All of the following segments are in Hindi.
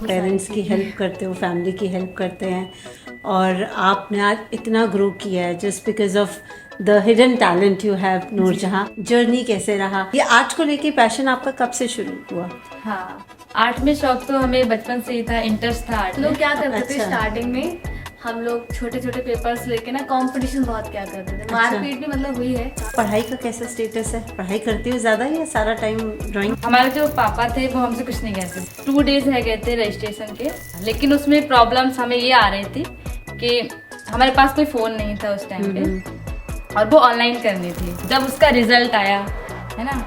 पेरेंट्स की हेल्प करते हो, फैमिली की हेल्प करते हैं और आपने आज इतना ग्रो किया है just because of the hidden talent you have Noorjahan. Journey कैसे रहा, ये आर्ट को लेके पैशन आपका कब से शुरू हुआ? हाँ, आर्ट में शौक तो हमें बचपन से ही था, इंटरेस्ट था आर्ट में। लोग क्या करते थे अच्छा। स्टार्टिंग में, हम लोग छोटे छोटे पेपर्स लेके ना कंपटीशन बहुत क्या करते थे, मारपीट भी मतलब हुई है। पढ़ाई का कैसा स्टेटस है? पढ़ाई करती हो ज्यादा या सारा टाइम ड्राइंग? हमारे जो पापा थे वो हमसे कुछ नहीं कहते। 2 डेज रह गए थे रजिस्ट्रेशन के, लेकिन उसमें प्रॉब्लम्स हमें ये आ रही थी कि हमारे पास कोई फोन नहीं था उस टाइम पे और वो ऑनलाइन करनी थी। जब उसका रिजल्ट आया है ना,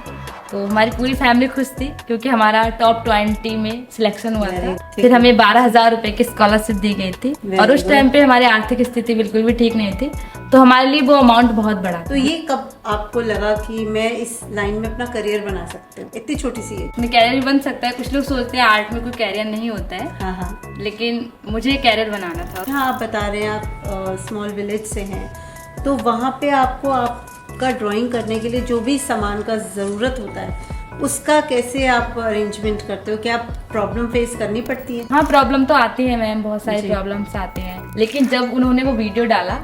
तो हमारी पूरी फैमिली खुश थी क्योंकि हमारा टॉप 20 में सिलेक्शन हुआ था। फिर हमें 12,000 रुपए की स्कॉलरशिप दी गई थी और उस टाइम पे हमारी आर्थिक स्थिति बिल्कुल भी ठीक नहीं थी, तो हमारे लिए वो अमाउंट बहुत बड़ा। तो ये कब आपको लगा कि मैं इस लाइन में अपना करियर बना सकती हूँ इतनी छोटी सी एज? कैरियर भी बन सकता है, कुछ लोग सोचते हैं आर्ट में कोई कैरियर नहीं होता है। हाँ हाँ, लेकिन मुझे कैरियर बनाना था। हाँ आप बता रहे हैं आप स्मॉल विलेज से हैं, तो वहाँ पे आपको आपका ड्राइंग करने के लिए जो भी सामान का ज़रूरत होता है उसका कैसे आप अरेंजमेंट करते हो? क्या प्रॉब्लम फेस करनी पड़ती है? हाँ, प्रॉब्लम तो आती है मैम, बहुत सारी जी। प्रॉब्लम्स आते हैं। लेकिन जब उन्होंने वो वीडियो डाला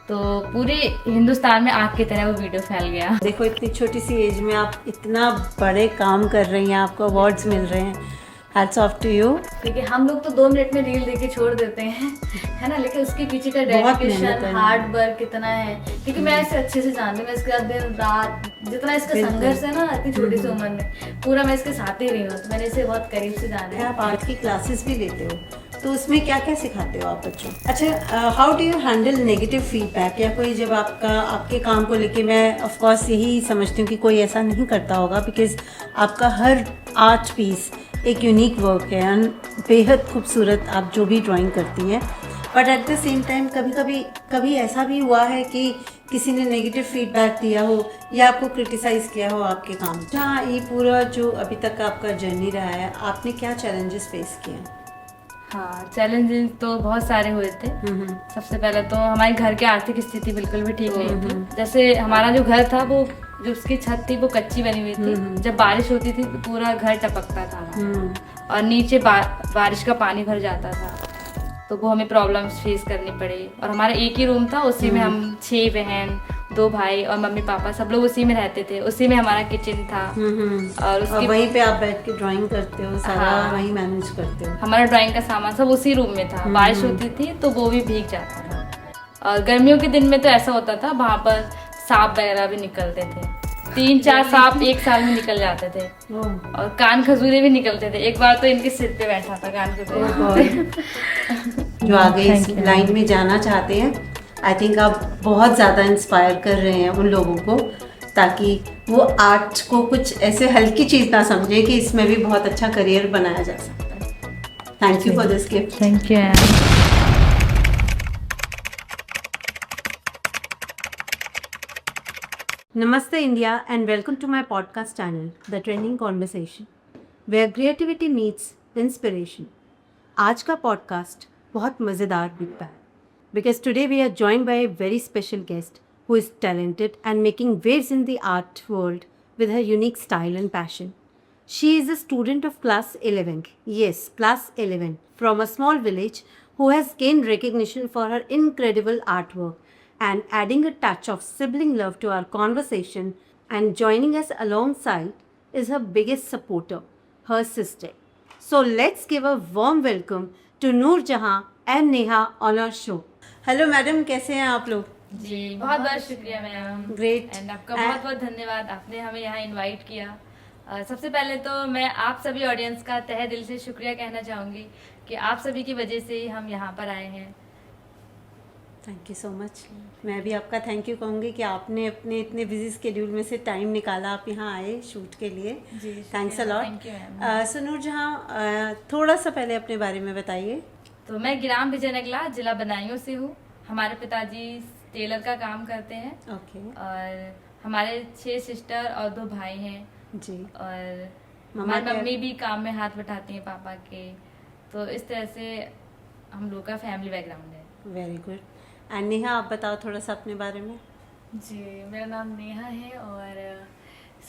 तो पूरे हिंदुस्तान में आग की तरह वो वीडियो फैल गया। देखो इतनी छोटी सी एज में आप इतना बड़े काम कर रही हैं, आपको अवार्ड्स मिल रहे हैं, हैट्स ऑफ टू यू। देखिए हम लोग तो 2 मिनट में रील देके छोड़ देते हैं है ना, लेकिन उसके पीछे का बहुत डेडिकेशन, मेहनत है। हार्ड वर्क कितना है, क्योंकि मैं इसे अच्छे से जानती हूँ। मैं इसके साथ दिन रात जितना इसका बिल्कुल। संघर्ष है ना इतनी छोटी सी उम्र में, पूरा मैं इसके साथ ही रही हूँ, तो मैंने इसे बहुत करीब से जाना है। आप आर्ट की क्लासेस भी लेते हो, तो उसमें क्या क्या सिखाते हो आप बच्चों? अच्छा, how do you handle negative feedback? या कोई जब आपके काम को लेके, मैं ऑफ कोर्स यही समझती हूँ कि कोई ऐसा नहीं करता होगा बिकॉज आपका हर आर्ट पीस एक यूनिक वर्क है और बेहद खूबसूरत आप जो भी ड्राइंग करती हैं, but at the same time कभी ऐसा भी हुआ है कि किसी ने नेगेटिव फीडबैक दिया हो या आपको क्रिटिसाइज किया हो आपके काम? हाँ, ये पूरा जो अभी तक आपका जर्नी रहा है, आपने क्या चैलेंजेस फेस किए? हाँ, चैलेंजेस तो बहुत सारे हुए थे। सबसे पहले तो हमारे घर की आर्थिक स्थिति बिल्कुल भी ठीक नहीं थी। जैसे हमारा जो घर था वो, जो उसकी छत थी वो कच्ची बनी हुई थी। जब बारिश होती थी तो पूरा घर टपकता था और नीचे बारिश का पानी भर जाता था, तो वो हमें प्रॉब्लम्स फेस करनी पड़ी। और हमारा एक ही रूम था, उसी में हम 6 बहन, 2 भाई और मम्मी पापा सब लोग उसी में रहते थे। उसी में हमारा किचन था और और वहीं पे आप बैठ के ड्राइंग करते हो, सारा वहीं मैनेज करते हो? हमारा ड्राइंग का सामान सब उसी रूम में था। बारिश होती थी तो वो भी भीग जाता था। और गर्मियों के दिन में तो ऐसा होता था, वहां पर सांप वगैरह भी निकलते थे। 3-4 सांप एक साल में निकल जाते थे और कान खजूरे भी निकलते थे। एक बार तो इनके सिर पे बैठा था कान खजूरे। जो आगे इस लाइन में जाना चाहते हैं, आई थिंक आप बहुत ज़्यादा इंस्पायर कर रहे हैं उन लोगों को, ताकि वो आर्ट को कुछ ऐसे हल्की चीज़ ना समझे कि इसमें भी बहुत अच्छा करियर बनाया जा सकता है। Thank you for this gift. Thank you. Namaste India and welcome to my podcast channel, The Trending Conversation, where creativity meets inspiration. आज का पॉडकास्ट बहुत मज़ेदार दिखता है because today we are joined by a very special guest who is talented and making waves in the art world with her unique style and passion. She is a student of class 11, yes, class 11, from a small village who has gained recognition for her incredible artwork and adding a touch of sibling love to our conversation. And joining us alongside is her biggest supporter, her sister. So let's give a warm welcome to Noorjahan and Neha on our show. Hello madam, कैसे हैं आप लोग? जी बहुत बहुत शुक्रिया मैम। Great. एंड आपका बहुत बहुत धन्यवाद, आपने हमें यहाँ इनवाइट किया। सबसे पहले तो मैं आप सभी ऑडियंस का तहे दिल से शुक्रिया कहना चाहूँगी कि आप सभी की वजह से ही हम यहाँ पर आए हैं। Thank you so much. मैं भी आपका थैंक यू कहूँगी कि आपने अपने इतने बिजी स्केड्यूल में से टाइम निकाला, आप यहाँ आए शूट के लिए। Thanks a lot. Thank you ma'am. So Noorjahan, थोड़ा सा पहले अपने बारे में बताइए। तो मैं ग्राम विजयनगला, जिला बदायूं से हूँ। हमारे पिताजी टेलर का काम करते हैं। ओके। और हमारे 6 सिस्टर और 2 भाई हैं जी। और मम्मा हमारी मम्मी भी काम में हाथ बटाती हैं पापा के। तो इस तरह से हम लोग का फैमिली बैकग्राउंड है। Very good. एंड नेहा, आप बताओ थोड़ा सा अपने बारे में। जी, मेरा नाम नेहा है और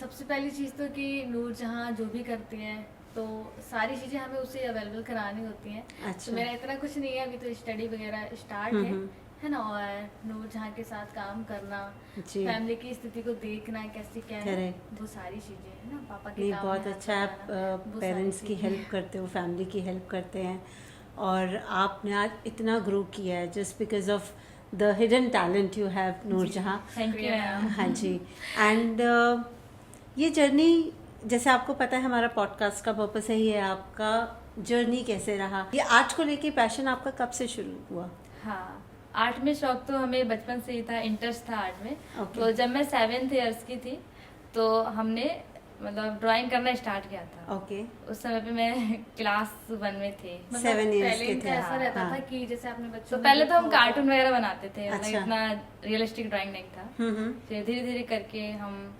सबसे पहली चीज़ तो कि नूरजहां जो भी करती हैं तो सारी चीज़ें हमें उसे अवेलेबल करानी होती हैं। अच्छा। तो मेरा इतना कुछ नहीं है, अभी तो स्टडी वगैरह स्टार्ट है ना, और नूरजहां के साथ काम करना, जी। फैमिली की स्थिति को देखना कैसी क्या है, Correct। वो सारी चीज़ें है ना, पापा के नहीं, काम बहुत में हाथ अच्छा है, आप बटाना, वो सारी पेरेंट्स की चीज़ें। हेल्प करते हो, फैमिली की हेल्प करते हैं, और आपने आज इतना ग्रो किया है just because of the hidden talent you have Noorjahan. Thank you ma'am. हाँ जी। एंड ये जर्नी, जैसे आपको पता है हमारा पॉडकास्ट का पर्पस यही है, आपका जर्नी कैसे रहा, ये आर्ट को लेके पैशन आपका कब से शुरू हुआ? हाँ, आर्ट में शौक तो हमें बचपन से ही था, इंटरेस्ट था आर्ट में। Okay। तो जब मैं 7th ईयर्स की थी तो हमने मतलब ड्राइंग करना स्टार्ट किया था। ओके। उस समय पे मैं क्लास 1 में थी। मतलब 7 years पहले के इनका थे। ऐसा रहता हाँ। था कि जैसे आपने बच्चों तो में पहले तो हम देखा होगा। कार्टून वगैरह बनाते थे, मतलब अच्छा। इतना रियलिस्टिक ड्राइंग नहीं था। हम्म। फिर धीरे धीरे करके हम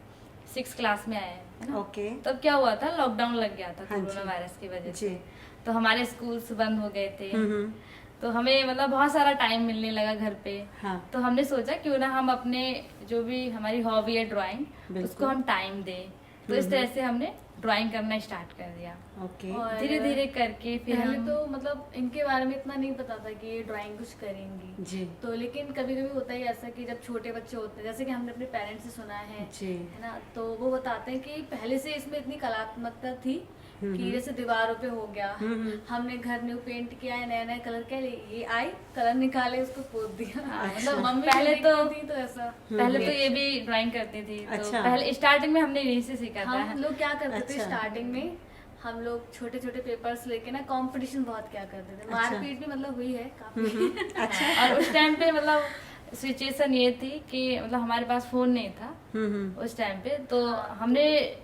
6 क्लास में आए, है ना। ओके। तब क्या हुआ था, लॉकडाउन लग गया था हाँ जी। कोरोना वायरस की वजह जी। से। तो हमारे स्कूल्स बंद हो गए थे। हम्म। तो हमें मतलब बहुत सारा टाइम मिलने लगा घर पे। हाँ। तो हमने सोचा क्यों ना हम अपने जो भी हमारी हॉबी है ड्राइंग, बिल्कुल। उसको हम टाइम दें। तो इस तरह से हमने ड्राइंग करना स्टार्ट कर दिया। ओके। और धीरे धीरे करके फिर पहले हम तो मतलब इनके बारे में इतना नहीं पता था कि ये ड्राइंग कुछ करेंगी। जी। तो लेकिन कभी कभी होता ही ऐसा कि जब छोटे बच्चे होते हैं, जैसे कि हमने अपने पेरेंट्स से सुना है जी। है ना, तो वो बताते हैं कि पहले से इसमें इतनी कलात्मकता थी कि जैसे दीवारों पे हो गया, हमने घर न्यू पेंट किया है, नया नया कलर किया, ये आई कलर निकाले उसको पोत दिया। मतलब मम्मी पहले पहले तो- थी तो ऐसा। पहले तो ये भी ड्राइंग करती थी। तो अच्छा। पहले स्टार्टिंग में हमने यहीं से सीखा था। हम लोग क्या करते थे अच्छा। स्टार्टिंग में, हम लोग छोटे छोटे पेपर्स लेके ना कंपटीशन बहुत क्या करते थे, मारपीट भी मतलब हुई है काफी। अच्छा। और उस टाइम पे मतलब सिचुएशन ये थी कि मतलब हमारे पास फोन नहीं था उस टाइम पे। तो हमने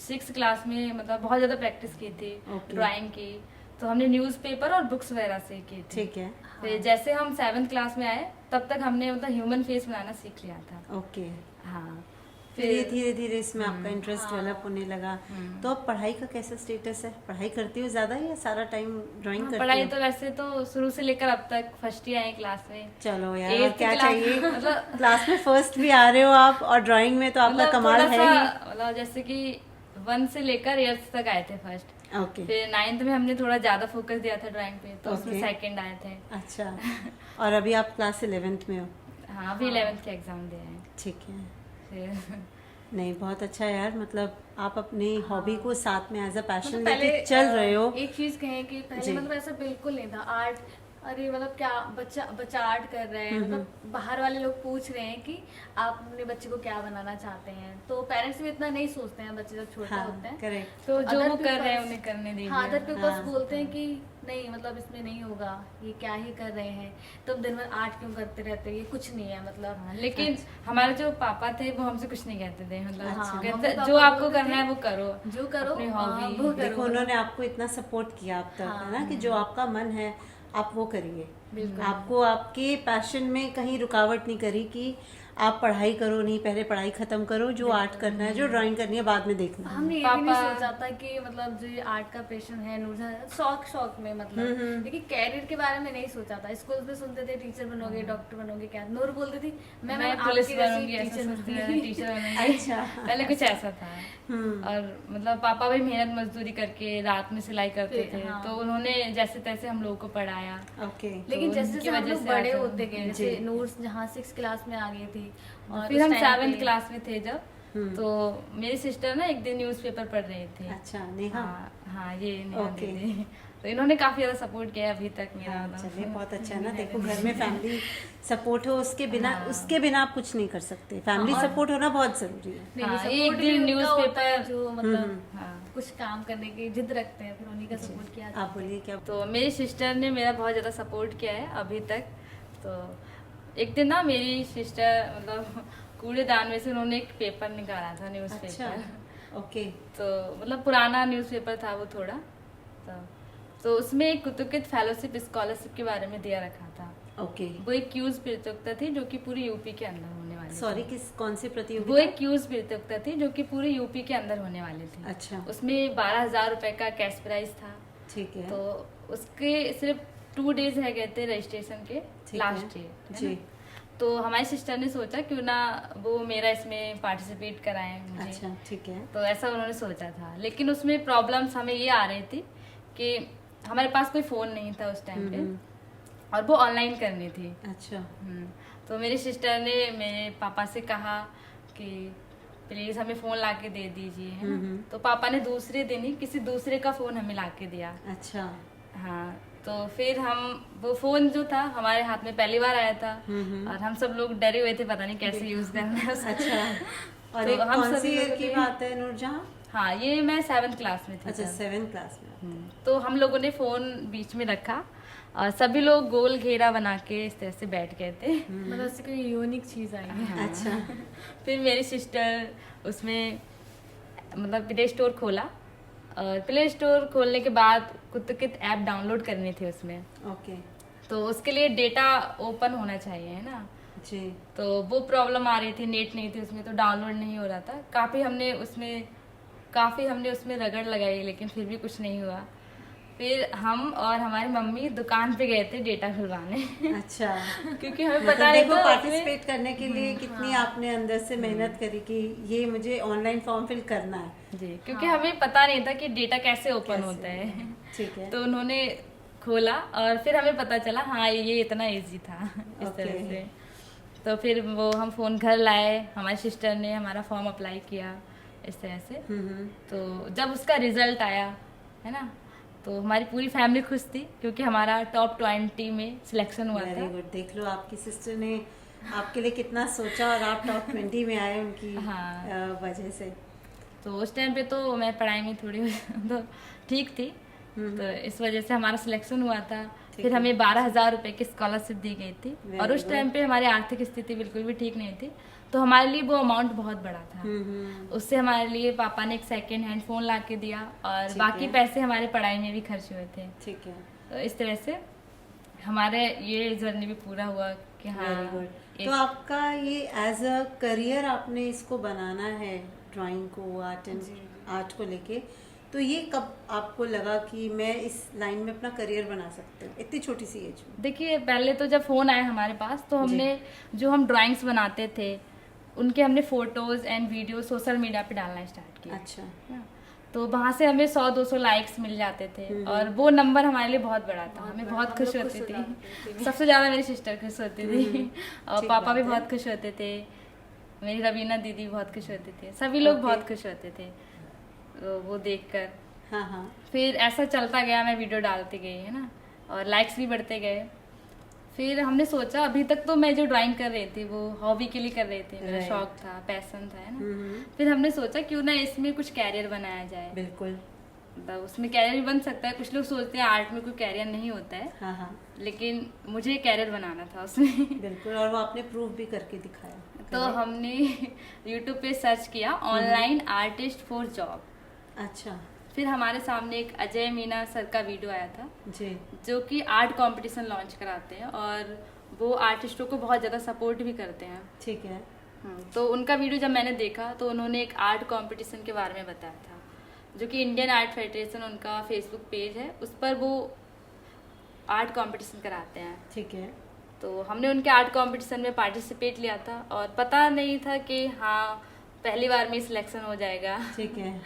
6 क्लास में मतलब बहुत ज्यादा प्रैक्टिस की थी Okay। ड्राइंग की। तो हमने न्यूज़पेपर और बुक्स वगैरह से की थी। ठीक है। फिर जैसे हम 7th क्लास में आए तब तक हमने मतलब ह्यूमन फेस बनाना सीख लिया था। ओके। हाँ। फिर ये धीरे धीरे इसमें आपका इंटरेस्ट डेवलप होने लगा। तो अब पढ़ाई का कैसा स्टेटस है? पढ़ाई करती हो ज्यादा या सारा टाइम ड्राइंग करती पढ़ाई हो? तो वैसे तो शुरू से लेकर अब तक फर्स्ट ही आए क्लास में। चलो यार, और 8th क्या क्लास चाहिए। मतलब क्लास में फर्स्ट भी आ रहे हो आप, और ड्राइंग में तो आपका मतलब कमाल थोड़ा है सा ही। मतलब जैसे कि 1 से लेकर 8th तक आए थे फर्स्ट। ओके। फिर 9th में हमने थोड़ा ज्यादा फोकस दिया था ड्राइंग पे, तो उसमें Okay। 2nd आए थे। अच्छा। और अभी आप क्लास 11th में हो? हाँ, अभी 11th के एग्जाम दिए हैं। ठीक है। फिर नहीं, बहुत अच्छा यार, मतलब आप अपनी हॉबी को साथ में एज अ पैशन मतलब लेके चल रहे हो। एक चीज कहें कि जी। पहले मतलब ऐसा बिल्कुल नहीं था। आर्ट, अरे मतलब क्या बच्चा बच्चा आर्ट कर रहे हैं, मतलब बाहर वाले लोग पूछ रहे हैं कि आप अपने बच्चे को क्या बनाना चाहते हैं, तो पेरेंट्स भी इतना नहीं सोचते हैं बच्चे जब छोटे हाँ, होते हैं। करेक्ट। तो जो Other वो कर रहे हैं peoples- उन्हें करने दीजिए। हाँ, अदर पीपल्स हाँ। बोलते हैं कि नहीं मतलब इसमें नहीं होगा, ये क्या ही कर रहे हैं, तुम दिन भर आर्ट क्यों करते रहते हो, ये कुछ नहीं है मतलब। हाँ, लेकिन हमारे जो पापा थे वो हमसे कुछ नहीं कहते थे। मतलब अच्छा। कहते मम्मी पापा जो आपको बोलते करना थे, है वो करो, जो करो अपनी हाँ, hobby। वो करो। देखो, उन्होंने आपको इतना सपोर्ट किया अब तक, है ना, कि जो आपका मन है आप वो करिए। आपको आपके पैशन में कहीं रुकावट नहीं करी कि आप पढ़ाई करो, नहीं, पहले पढ़ाई खत्म करो, जो आर्ट करना है, जो ड्राइंग करनी है, बाद में देखना। हमने ये भी नहीं पापा- सोचा था कि मतलब जो ये आर्ट का पैशन है नूरजहां, शौक में मतलब, लेकिन कैरियर के बारे में नहीं सोचा था। स्कूल में सुनते थे टीचर बनोगे, डॉक्टर बनोगे, क्या नूर बोलती थी मैं पुलिस आपकी जैसी बनूंगी, ऐसा टीचर सोचती बनूंगी। थी, टीचर बनूंगी। अच्छा। पहले कुछ ऐसा था। और मतलब पापा भी मेहनत मजदूरी करके रात में सिलाई करते थे। हाँ। तो उन्होंने जैसे तैसे हम लोगों को पढ़ाया। ओके। लेकिन तो जैसे उनकी जैसे हम वजह लोग से बड़े ऐसा- होते गए, जी। जैसे नूर जहाँ 6 क्लास में आ गई थी और फिर हम उस time 7th पे- क्लास में थे जब, तो मेरी सिस्टर ना एक दिन न्यूज़पेपर पढ़ रही थी। अच्छा, नेहा। हाँ, ये नेहा Okay। दीदी। तो इन्होंने काफी ज्यादा सपोर्ट किया अभी तक मेरा। हाँ, मतलब। चलिए, बहुत अच्छा है ना। देखो, घर में फैमिली सपोर्ट हो, उसके बिना आप कुछ नहीं कर सकते। फैमिली सपोर्ट होना बहुत जरूरी है। नहीं, हाँ, support एक भी दिन उनका होता है न्यूज़पेपर जो मतलब हाँ। कुछ काम करने की जिद रखते हैं, फिर उन्हीं का सपोर्ट किया आप बोलिए क्या। तो मेरी सिस्टर ने मेरा बहुत ज़्यादा सपोर्ट किया है अभी तक। तो एक दिन ना मेरी सिस्टर मतलब कूड़ेदान में से उन्होंने एक पेपर निकाला था, न्यूज़पेपर। अच्छा। ओके। तो मतलब पुराना न्यूज़पेपर था वो थोड़ा। तो उसमें एक कुतुकित फेलोशिप स्कॉलरशिप के बारे में दिया रखा था। ओके। वो एक क्यूज प्रतियोगिता थी जो कि पूरी यूपी के अंदर होने वाली सॉरी, थी। कौन सी प्रतियोगिता? वो एक क्यूज प्रतियोगिता थी जो कि पूरी यूपी के अंदर होने वाली थी। अच्छा। उसमें 12,000 रुपए का कैश प्राइज था। ठीक है। तो उसके सिर्फ 2 डेज रह गए थे रजिस्ट्रेशन के, ठीक लास्ट है। डे जी। तो हमारी सिस्टर ने सोचा क्यों ना वो मेरा इसमें पार्टिसिपेट कराएं मुझे। अच्छा, ठीक है। तो ऐसा उन्होंने सोचा था, लेकिन उसमें प्रॉब्लम्स हमें ये आ रही थी कि हमारे पास कोई फ़ोन नहीं था उस टाइम पे, और वो ऑनलाइन करनी थी। अच्छा। तो मेरी सिस्टर ने मेरे पापा से कहा कि प्लीज़ हमें फ़ोन ला के दे दीजिए, है ना। तो पापा ने दूसरे दिन ही किसी दूसरे का फ़ोन हमें ला के दिया। अच्छा। हाँ, तो फिर हम वो फ़ोन जो था हमारे हाथ में पहली बार आया था, और हम सब लोग डरे हुए थे, पता नहीं कैसे यूज़ करना है उसको। अच्छा। और तो एक हम कौन सी सभी ईयर लोगों की ने- बात है नूरजहां? हाँ, ये मैं 7th क्लास में थी अच्छा, तब। 7th क्लास में। तो हम लोगों ने फ़ोन बीच में रखा और सभी लोग गोल घेरा बना के इस तरह से बैठ गए थे। मतलब उससे कोई यूनिक चीज़ आई है। हाँ। अच्छा। फिर मेरी सिस्टर उसमें मतलब प्ले स्टोर खोला, और प्ले स्टोर खोलने के बाद कुछ तो कुछ ऐप डाउनलोड करनी थी उसमें, ओके। तो उसके लिए डेटा ओपन होना चाहिए, है ना। जी। तो वो प्रॉब्लम आ रही थी, नेट नहीं थी उसमें, तो डाउनलोड नहीं हो रहा था। काफ़ी हमने उसमें रगड़ लगाई, लेकिन फिर भी कुछ नहीं हुआ। फिर हम और हमारी मम्मी दुकान पे गए थे डेटा खुलवाने। अच्छा। क्योंकि हमें मतलब पता नहीं देखो था पार्टिसिपेट करने के लिए कितनी आपने अंदर से मेहनत करी कि ये मुझे ऑनलाइन फॉर्म फिल करना है। जी, क्योंकि हमें पता नहीं था कि डेटा कैसे ओपन कैसे होता है। ठीक है। तो उन्होंने खोला और फिर हमें पता चला हाँ ये इतना इजी था इस ओके। तरह से। तो फिर वो हम फ़ोन घर लाए, हमारी सिस्टर ने हमारा फॉर्म अप्लाई किया इस तरह से। तो जब उसका रिजल्ट आया, है ना, तो हमारी पूरी फैमिली खुश थी क्योंकि हमारा टॉप 20 में सिलेक्शन हुआ वेरी था। गुड। देख लो आपकी सिस्टर ने आपके लिए कितना सोचा और आप टॉप 20 में आए उनकी हाँ। वजह से। तो उस टाइम पे तो मैं पढ़ाई में थोड़ी तो ठीक थी, तो इस वजह से हमारा सिलेक्शन हुआ था। फिर हमें 12,000 रुपए की स्कॉलरशिप दी गई थी, और उस टाइम पे हमारी आर्थिक स्थिति बिल्कुल भी ठीक नहीं थी, तो हमारे लिए वो अमाउंट बहुत बड़ा था। उससे हमारे लिए पापा ने एक सेकेंड हैंड फ़ोन ला के दिया, और बाकी पैसे हमारे पढ़ाई में भी खर्च हुए थे। ठीक है। तो इस तरह से हमारे ये जर्नी भी पूरा हुआ कि हाँ। Very good. तो आपका ये एज अ करियर आपने इसको बनाना है, ड्राइंग को, आर्ट को लेके, तो ये कब आपको लगा कि मैं इस लाइन में अपना करियर बना सकती हूँ इतनी छोटी सी एज में? देखिए, पहले तो जब फ़ोन आया हमारे पास, तो हमने जो हम ड्राइंग्स बनाते थे उनके हमने photos and video social media पे डालना स्टार्ट किया। अच्छा। तो वहाँ से हमें 100-200 लाइक्स मिल जाते थे, और वो नंबर हमारे लिए बहुत बड़ा था, हमें बहुत खुश होती थी। सबसे ज़्यादा मेरी सिस्टर खुश होती थी, और पापा भी बहुत खुश होते थे, मेरी रवीना दीदी बहुत खुश होते थे, सभी लोग बहुत खुश होते थे वो देखकर। हाँ हाँ। फिर ऐसा चलता गया, मैं वीडियो डालती गई, है ना, और लाइक्स भी बढ़ते गए। फिर हमने सोचा, अभी तक तो मैं जो ड्राइंग कर रही थी वो हॉबी के लिए कर रही थी, मेरा शौक था, पैशन था, है ना। फिर हमने सोचा क्यों ना इसमें कुछ कैरियर बनाया जाए। बिल्कुल। मतलब उसमें कैरियर भी बन सकता है। कुछ लोग सोचते हैं आर्ट में कोई कैरियर नहीं होता है, हाँ हाँ। लेकिन मुझे कैरियर बनाना था उसमें। बिल्कुल, और वो आपने प्रूव भी करके दिखाया। तो हमने यूट्यूब पे सर्च किया ऑनलाइन आर्टिस्ट फॉर जॉब। अच्छा। फिर हमारे सामने एक अजय मीना सर का वीडियो आया था, जी। जो कि आर्ट कंपटीशन लॉन्च कराते हैं, और वो आर्टिस्टों को बहुत ज़्यादा सपोर्ट भी करते हैं। ठीक है। तो उनका वीडियो जब मैंने देखा तो उन्होंने एक आर्ट कंपटीशन के बारे में बताया था, जो कि इंडियन आर्ट फेडरेशन, उनका फेसबुक पेज है, उस पर वो आर्ट कंपटीशन कराते हैं। ठीक है। तो हमने उनके आर्ट कंपटीशन में पार्टिसिपेट लिया था, और पता नहीं था कि हाँ पहली बार में सिलेक्शन हो जाएगा। ठीक है।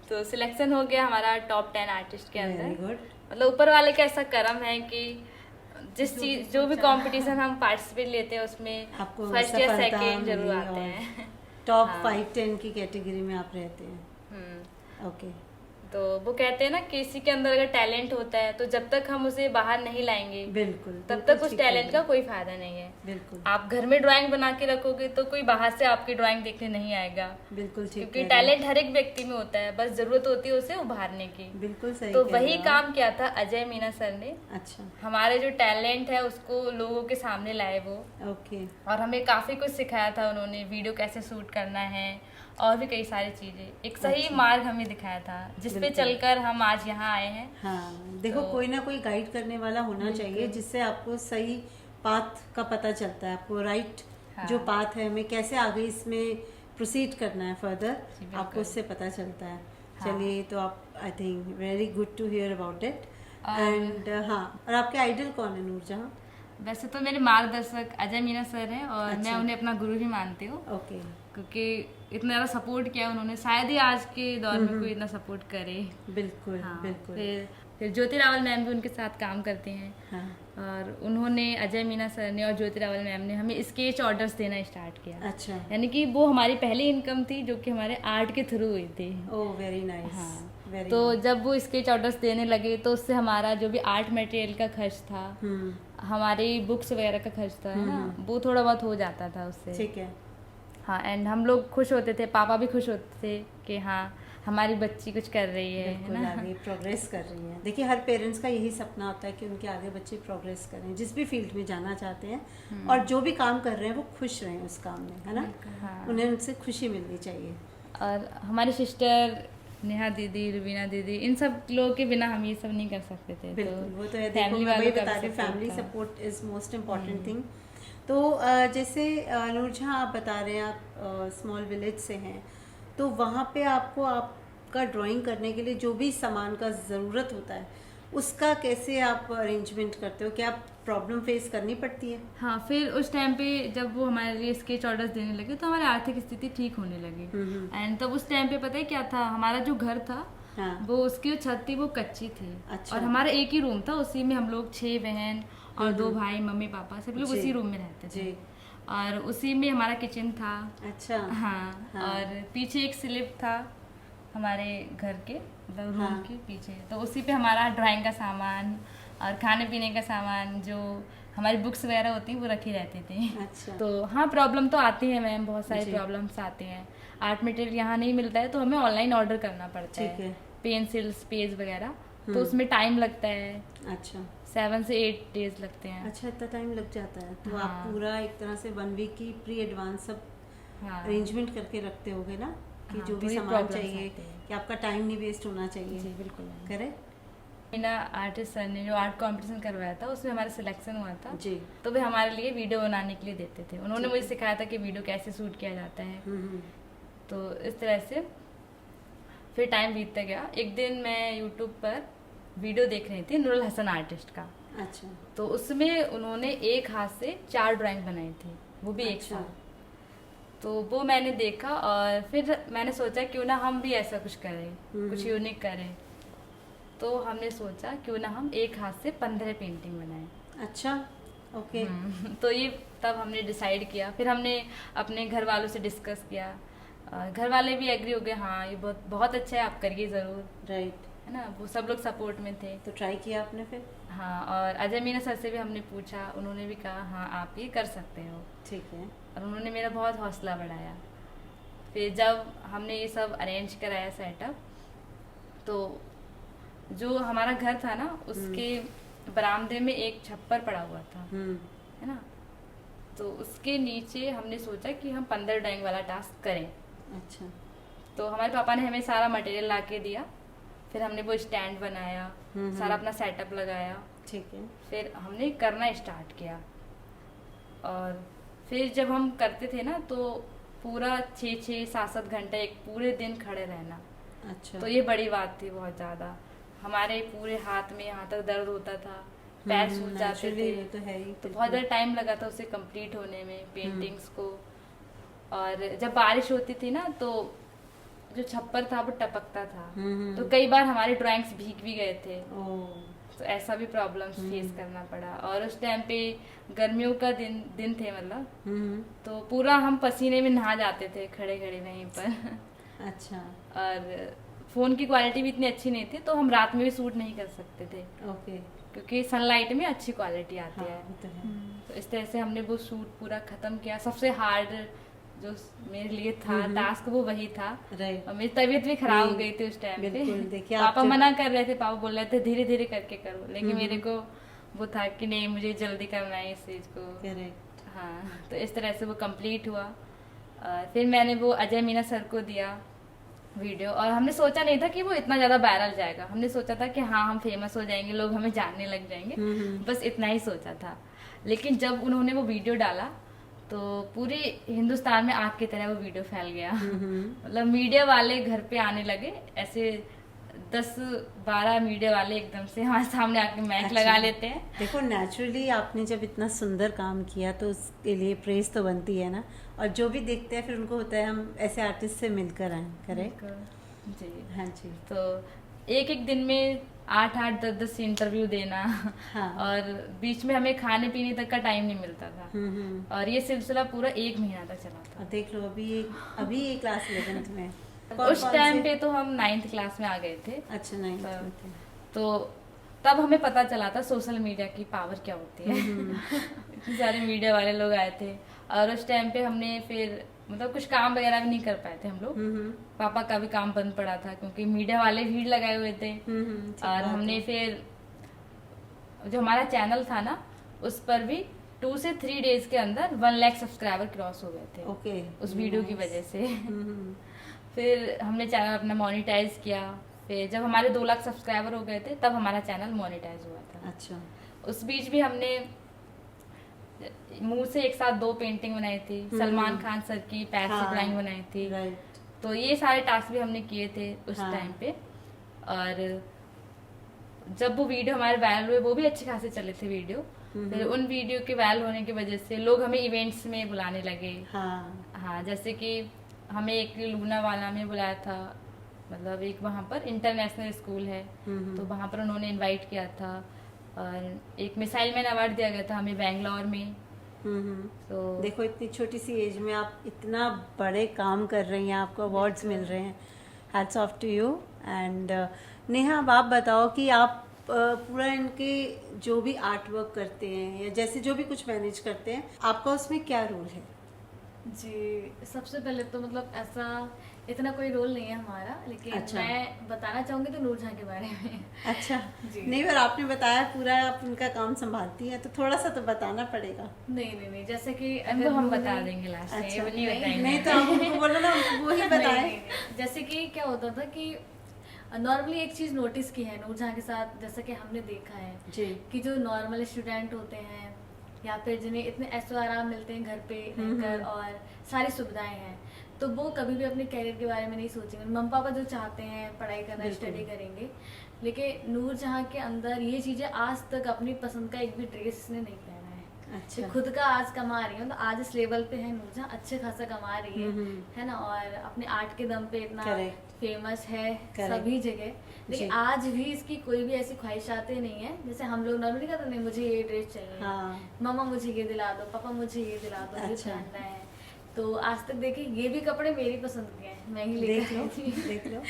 तो सिलेक्शन हो गया हमारा टॉप 10 आर्टिस्ट के वेरी अंदर। गुड। मतलब ऊपर वाले का ऐसा करम है कि जो भी कंपटीशन हम पार्टिसिपेट लेते हैं उसमें आपको फर्स्ट या सफलता सेकंड जरूर मिली आते और हैं। टॉप हाँ। 5-10 की कैटेगरी में आप रहते हैं। हम्म। ओके। तो वो कहते हैं ना, किसी के अंदर अगर टैलेंट होता है तो जब तक हम उसे बाहर नहीं लाएंगे बिल्कुल। तब बिल्कुल तक उस ठीक टैलेंट है। का कोई फायदा नहीं है। बिल्कुल। आप घर में ड्राइंग बना के रखोगे तो कोई बाहर से आपकी ड्राइंग देखने नहीं आएगा, बिल्कुल ठीक क्योंकि कह रहे टैलेंट हर एक व्यक्ति में होता है, बस जरूरत होती है उसे उभारने की। हैं। बिल्कुल सही तो कह वही रहे हो काम किया था अजय मीना सर ने। आप। अच्छा। हमारे जो टैलेंट है उसको लोगों के सामने लाए वो, ओके। और हमें काफी कुछ सिखाया था उन्होंने, वीडियो कैसे शूट करना है और भी कई सारी चीजें, एक सही अच्छा। मार्ग हमें दिखाया था जिसपे बिल्कुल। चलकर हम आज यहाँ आए हैं। हाँ, देखो तो- कोई ना कोई गाइड करने वाला होना चाहिए, जिससे आपको सही पाथ का पता चलता है, आपको राइट हाँ। जो पाथ है, हमें कैसे आगे इसमें प्रोसीड करना है फर्दर, जी, बिल्कुल। आपको उससे पता चलता है। हाँ। चलिए, तो आप I think very good to hear about it. और- एंड हाँ, और आपके आइडल कौन है नूरजहां? वैसे तो मेरे मार्गदर्शक अजय मीना सर हैं और मैं अच्छा। उन्हें अपना गुरु भी मानती हूँ, ओके। क्योंकि इतना ज़्यादा सपोर्ट किया उन्होंने, शायद ही आज के दौर में कोई इतना सपोर्ट करे। बिल्कुल हाँ, बिल्कुल। फिर ज्योति रावल मैम भी उनके साथ काम करती हैं। हाँ, और उन्होंने, अजय मीना सर ने और ज्योति रावल मैम ने हमें स्केच ऑर्डर्स देना स्टार्ट किया। अच्छा। यानी कि वो हमारी पहली इनकम थी जो कि हमारे आर्ट के थ्रू हुई थी। Oh very nice. हाँ, वेरी तो जब वो स्केच ऑर्डर्स देने लगे तो उससे हमारा जो भी आर्ट मटेरियल का खर्च था, हमारी बुक्स वगैरह का खर्च था, है ना, वो थोड़ा बहुत हो जाता था उससे। ठीक है। हाँ, एंड हम लोग खुश होते थे, पापा भी खुश होते थे कि हाँ हमारी बच्ची कुछ कर रही है बिल्कुल ना। आगे प्रोग्रेस कर रही है। देखिए हर पेरेंट्स का यही सपना होता है कि उनके आगे बच्चे प्रोग्रेस करें, जिस भी फील्ड में जाना चाहते हैं और जो भी काम कर रहे हैं वो खुश रहें उस काम में, है ना। हाँ। उन्हें उनसे खुशी मिलनी चाहिए। और हमारी सिस्टर नेहा दीदी, रुबीना दीदी, इन सब लोगों के बिना हम ये सब नहीं कर सकते थे। बिल्कुल, वो तो है। देखो फैमिली मैं वही वालों का बता भी रही हूँ, support फैमिली था। Support is most important thing. तो जैसे नूरजहां आप बता रहे हैं आप स्मॉल विलेज से हैं, तो वहाँ पे आपको आपका ड्राइंग करने के लिए जो भी सामान का ज़रूरत होता है उसका कैसे आप अरेंजमेंट करते हो? क्या प्रॉब्लम फेस करनी पड़ती है? हाँ, फिर उस टाइम पे जब वो हमारे लिए स्केच ऑर्डर्स देने लगे तो हमारी आर्थिक स्थिति ठीक होने लगी। एंड तब उस टाइम पे पता है क्या था, हमारा जो घर था, हाँ। वो उसकी जो छत थी वो कच्ची थी। अच्छा। और हमारा एक ही रूम था, उसी में हम लोग 6 बहन और 2 भाई, मम्मी पापा सब लोग जी। उसी रूम में रहते थे। जी। और उसी में हमारा किचन था। अच्छा। हाँ, हाँ। और पीछे एक स्लिप था हमारे घर के, मतलब रूम हाँ। के पीछे, तो उसी पे हमारा ड्राइंग का सामान और खाने पीने का सामान, जो हमारी बुक्स वगैरह होती हैं वो रखी रहती थी। अच्छा। तो हाँ, प्रॉब्लम तो आती है मैम, बहुत सारी जी। प्रॉब्लम्स आती हैं। आर्ट मटेरियल यहाँ नहीं मिलता है तो हमें ऑनलाइन ऑर्डर करना पड़ता ठीक है। पेंसिल्स, पेज वगैरह, तो उसमें टाइम लगता है, अच्छा। 7 से 8 डेज लगते हैं। अच्छा, इतना टाइम लग जाता है? तो आप हाँ। पूरा एक तरह से 1 वीक की प्री एडवांस सब हाँ, अरेंजमेंट करके रखते होगे ना, कि हाँ, जो भी थोड़ी सामान problems चाहिए, आती हैं। कि आपका टाइम नहीं वेस्ट होना चाहिए। जी बिल्कुल ma'am. Correct. Meena artist sir ने जो आर्ट कंपटीशन करवाया था उसमें हमारा सिलेक्शन हुआ था। जी। तो वे हमारे लिए वीडियो बनाने के लिए देते थे। उन्होंने मुझे सिखाया था कि वीडियो कैसे शूट किया जाता है। तो इस तरह से फिर टाइम बीतता गया। एक दिन मैं यूट्यूब पर वीडियो देख रही थी नूरुल हसन आर्टिस्ट का, अच्छा। तो उसमें उन्होंने एक हाथ से 4 ड्राइंग बनाई थी, वो भी एक अच्छा। साथ। तो वो मैंने देखा और फिर मैंने सोचा क्यों ना हम भी ऐसा कुछ करें, कुछ यूनिक करें। तो हमने सोचा क्यों ना हम एक हाथ से 15 पेंटिंग बनाएं। अच्छा। ओके। तो ये तब हमने डिसाइड किया। फिर हमने अपने घर वालों से डिस्कस किया, घर वाले भी एग्री हो गए, हाँ ये बहुत बहुत अच्छा है, आप करिए ज़रूर, राइट। है ना। वो सब लोग सपोर्ट में थे। तो ट्राई किया आपने फिर? हाँ, और अजय मीना सर से भी हमने पूछा, उन्होंने भी कहा हाँ आप ये कर सकते हो, ठीक है। और उन्होंने मेरा बहुत हौसला बढ़ाया। फिर जब हमने ये सब अरेंज कराया सेटअप, तो जो हमारा घर था ना उसके बरामदे में एक छप्पर पड़ा हुआ था, है ना। तो उसके नीचे हमने सोचा कि हम 15 ड्राइंग वाला टास्क करें। अच्छा। तो हमारे पापा ने हमें सारा मटेरियल ला के दिया, फिर हमने वो स्टैंड बनाया, सारा अपना सेटअप लगाया, ठीक है। फिर हमने करना स्टार्ट किया। और फिर जब हम करते थे ना तो पूरा 6-6, 7-7 घंटे एक पूरे दिन खड़े रहना। अच्छा। तो ये बड़ी बात थी बहुत ज़्यादा। हमारे पूरे हाथ में यहाँ तक दर्द होता था, पैर सूज जाते थे। वो तो है ही। तो बहुत ज़्यादा टाइम लगा था उसे कंप्लीट होने में, पेंटिंग्स को। और जब बारिश होती थी ना तो जो छप्पर था वो टपकता था, तो कई बार हमारे ड्राइंग्स भीग भी गए थे। तो ऐसा भी प्रॉब्लम्स फेस करना पड़ा। और उस टाइम पे गर्मियों का दिन थे, मतलब तो पूरा हम पसीने में नहा जाते थे खड़े खड़े वहीं पर। अच्छा। और फोन की क्वालिटी भी इतनी अच्छी नहीं थी, तो हम रात में भी शूट नहीं कर सकते थे, ओके। क्योंकि सनलाइट में अच्छी क्वालिटी आती हाँ, है। वो तो है। तो इस तरह से हमने वो शूट पूरा खत्म किया। सबसे हार्ड जो मेरे लिए था टास्क वो वही था। राइट। और मेरी तबीयत भी खराब हो गई थी उस टाइम पे। बिल्कुल। देखिए पापा आप मना कर रहे थे, पापा बोल रहे थे धीरे धीरे करके करो, लेकिन मेरे को वो था कि नहीं मुझे जल्दी करना है इस चीज को। करेक्ट। हाँ, तो इस तरह से वो कंप्लीट हुआ। फिर मैंने वो अजय मीना सर को दिया वीडियो, और हमने सोचा नहीं था कि वो इतना ज़्यादा वायरल जाएगा। हमने सोचा था कि हाँ हम फेमस हो जाएंगे, लोग हमें जानने लग जाएंगे, बस इतना ही सोचा था। लेकिन जब उन्होंने वो वीडियो डाला तो पूरे हिंदुस्तान में आग की तरह वो वीडियो फैल गया। मतलब मीडिया वाले घर पे आने लगे, ऐसे 10-12 मीडिया वाले एकदम से हमारे सामने आके माइक अच्छा। लगा लेते हैं। देखो नेचुरली आपने जब इतना सुंदर काम किया तो उसके लिए प्रेज तो बनती है ना, और जो भी देखते हैं फिर उनको होता है हम ऐसे आर्टिस्ट से मिलकर आए। करेक्ट। जी। हाँ जी। तो एक एक दिन में 8-8 10-10 इंटरव्यू देना। हाँ। और बीच में हमें खाने पीने तक का टाइम नहीं मिलता था। और ये सिलसिला पूरा 1 महीना तक चला और था। देख लो अभी ये क्लास 11th में उस टाइम पे तो हम 9th क्लास में आ गए थे। अच्छा नहीं तो तब हमें पता चला था सोशल मीडिया की पावर क्या होती है। इतने सारे मीडिया वाले लोग आए थे और उस टाइम पे हमने फिर मतलब कुछ काम वगैरह भी नहीं कर पाए थे हम लोग। पापा का भी काम बंद पड़ा था क्योंकि मीडिया वाले भीड़ लगाए हुए थे। और हमने फिर जो हमारा चैनल था ना उस पर भी 2 से 3 डेज के अंदर 1 लाख सब्सक्राइबर क्रॉस हो गए थे। ओके। उस वीडियो की वजह से। फिर हमने चैनल अपना मोनेटाइज किया। फिर जब हमारे 2 लाख सब्सक्राइबर हो गए थे तब हमारा चैनल मोनेटाइज हुआ था। अच्छा। उस बीच भी हमने मुंह से एक साथ 2 पेंटिंग बनाई थी, सलमान खान सर की पैर से ड्राइंग बनाई थी। राइट। तो ये सारे टास्क भी हमने किए थे उस हाँ। टाइम पे। और जब वो वीडियो हमारे वायरल हुए वो भी अच्छे खासे चले थे वीडियो। फिर उन वीडियो के वायरल होने की वजह से लोग हमें इवेंट्स में बुलाने लगे। हाँ, जैसे कि हमें एक लूना वाला में बुलाया था, मतलब एक वहाँ पर इंटरनेशनल स्कूल है तो वहाँ पर उन्होंने इनवाइट किया था। और एक मिसाइल मैन अवार्ड दिया गया था हमें बेंगलोर में। तो देखो इतनी छोटी सी एज में आप इतना बड़े काम कर रही हैं, आपको अवार्ड्स मिल रहे हैं। Hats off to you. And Neha अब आप बताओ कि आप पूरा इनके जो भी आर्ट वर्क करते हैं या जैसे जो भी कुछ मैनेज करते हैं आपका उसमें क्या रोल है? जी, सबसे पहले तो मतलब ऐसा इतना कोई रोल नहीं है हमारा, लेकिन अच्छा। मैं बताना चाहूंगी तो नूरजहां के बारे में। अच्छा जी। नहीं, पर आपने बताया पूरा आप उनका काम संभालती हैं तो थोड़ा सा तो बताना पड़ेगा। नहीं, जैसे कि उनको हम नूर- बता देंगे लास्ट में। अच्छा, वो नहीं बताएंगे। नहीं तो आप उनको बोलो ना, वो ही बताएं। नहीं। जैसे कि क्या होता था कि नॉर्मली एक चीज नोटिस की है नूरजहां के साथ, जैसे कि हमने देखा है जी। कि जो नॉर्मल स्टूडेंट होते हैं या फिर जिन्हें इतने ऐशो आराम मिलते हैं घर पे रहकर और सारी सुविधाएं हैं, तो वो कभी भी अपने कैरियर के बारे में नहीं सोचेंगे। मम्मी पापा जो चाहते हैं पढ़ाई करना, बिल्कुल। स्टडी करेंगे, लेकिन नूरजहां के अंदर ये चीजें आज तक अपनी पसंद का एक भी ड्रेस इसने नहीं पहना है। अच्छा। कि खुद का आज कमा रही हूँ, तो आज इस लेवल पे है नूरजहां, अच्छे खासा कमा रही है ना, और अपने आर्ट के दम पे इतना Correct. फेमस है Correct. सभी जगह। लेकिन जी। आज भी इसकी कोई भी ऐसी ख्वाहिशातें नहीं है जैसे हम लोग नॉर्मली कहते नहीं मुझे ये ड्रेस चाहिए, हाँ। मम्मा मुझे ये दिला दो, पापा मुझे ये दिला दो, ये अच्छा। पहनना है। तो आज तक देखिए ये भी कपड़े मेरी पसंद के हैं, मैं ही देख लो लेकर आई थी। देख लो।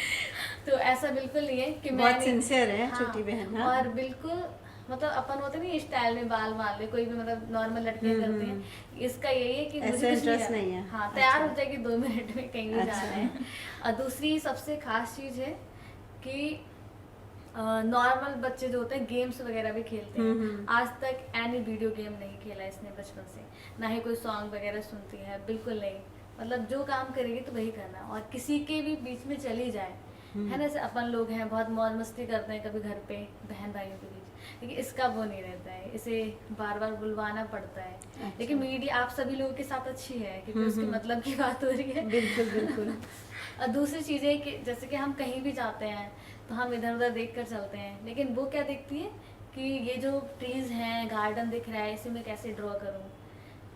तो ऐसा बिल्कुल नहीं है कि बहुत मैं सिंसियर है छोटी बहन। हाँ। और बिल्कुल मतलब अपन होते नहीं स्टाइल में बाल बाल ले, कोई भी मतलब नॉर्मल लड़कियां करते हैं, इसका यही है कि ऐसा मुझे कुछ इंटरेस्ट करना। नहीं है। हाँ, तैयार अच्छा। हो जाएगी 2 मिनट में, कहीं भी अच्छा। जाना है। और दूसरी सबसे खास चीज है कि नॉर्मल बच्चे जो होते हैं गेम्स वगैरह भी खेलते हैं, आज तक एनी वीडियो गेम नहीं खेला इसने बचपन से, ना ही कोई सॉन्ग वगैरह सुनती है, बिल्कुल नहीं। मतलब जो काम करेगी तो वही करना, और किसी के भी बीच में चली जाए है ना, जैसे अपन लोग हैं बहुत मौज मस्ती करते हैं कभी घर पे बहन भाइयों के बीच, लेकिन इसका वो नहीं रहता है, इसे बार बार बुलवाना पड़ता है। अच्छा। लेकिन मीडिया आप सभी लोगों के साथ अच्छी है क्योंकि उसके मतलब की बात हो रही है। बिल्कुल बिल्कुल। और दूसरी चीज़ है कि जैसे कि हम कहीं भी जाते हैं तो हम इधर उधर देख कर चलते हैं, लेकिन वो क्या देखती है कि ये जो ट्रीज हैं, गार्डन दिख रहा है, इसे मैं कैसे ड्रॉ करूँ,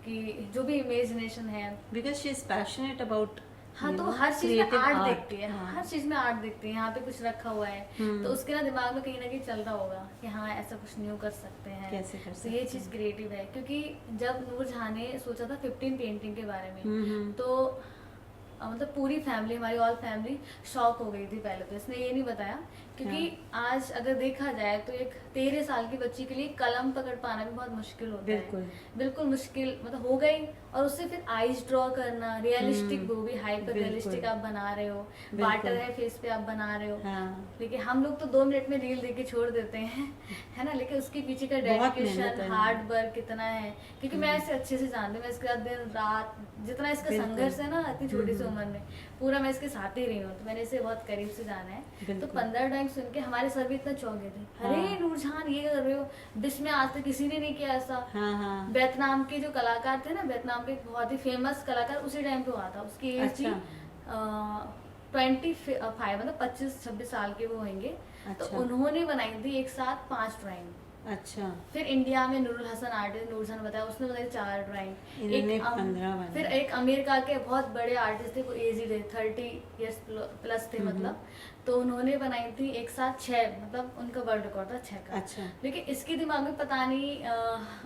कि जो भी इमेजिनेशन है। Because she is passionate about. हाँ, तो हर चीज में आर्ट देखती है, हर चीज में आर्ट देखती है। यहाँ पे कुछ रखा हुआ है तो उसके ना दिमाग में कहीं ना कहीं चल रहा होगा कि हाँ ऐसा कुछ न्यू कर सकते हैं, कैसे कर तो ये चीज क्रिएटिव है। क्योंकि जब नूरजहां ने सोचा था 15 पेंटिंग के बारे में, तो मतलब पूरी फैमिली, हमारी ऑल फैमिली शॉक हो गई थी पहले तो। इसने ये नहीं बताया क्योंकि आज अगर देखा जाए तो एक 13 साल की बच्ची के लिए कलम पकड़ पाना भी बहुत मुश्किल होता बिल्कुल। है, बिल्कुल मुश्किल मतलब हो गई। और उससे फिर आईज ड्रॉ करना, रियलिस्टिक, वो भी हाइपर रियलिस्टिक आप बना रहे हो, वाटर है फेस पे आप बना रहे हो। हाँ। लेकिन हम लोग तो 2 मिनट में रील देके छोड़ देते हैं, है ना, लेकिन उसके पीछे का बहुत मेहनत डेडिकेशन, है। हार्ड वर्क कितना है। क्योंकि मैं इसे अच्छे से जानती हूँ, मैं इसके साथ दिन रात जितना इसका बिल्कुल। संघर्ष है ना इतनी छोटी सी उम्र में, पूरा मैं इसके साथ ही रही हूँ, तो मैंने इसे बहुत करीब से जाना है। तो बिल्कुल। 15 ड्राइंग सुन के हमारे सर भी इतना चौंके थे, हाँ। अरे नूरजहां ये कर रहे हो, विश्व में आज तक किसी ने नहीं किया ऐसा। हाँ हाँ। वियतनाम के जो कलाकार थे ना, वियतनाम के एक बहुत ही फेमस कलाकार उसी टाइम पे हुआ था, उसकी एज थी अच्छा। 25 मतलब 25-26 साल के वो होंगे। तो अच्छा। उन्होंने बनाई थी एक साथ 5 ड्राइंग। अच्छा। फिर इंडिया में नूरुल हसन आर्टिस्ट, नूरुल हसन बताया, उसने बताई 4 ड्राइंग। इन्होंने 15 बनाई। फिर एक अमेरिका के बहुत बड़े आर्टिस्ट थे, वो एजिड है, 30 ईयर्स प्लस थे मतलब, तो उन्होंने बनाई थी एक साथ 6, मतलब उनका वर्ल्ड रिकॉर्ड था 6 का। अच्छा। लेकिन इसके दिमाग में पता नहीं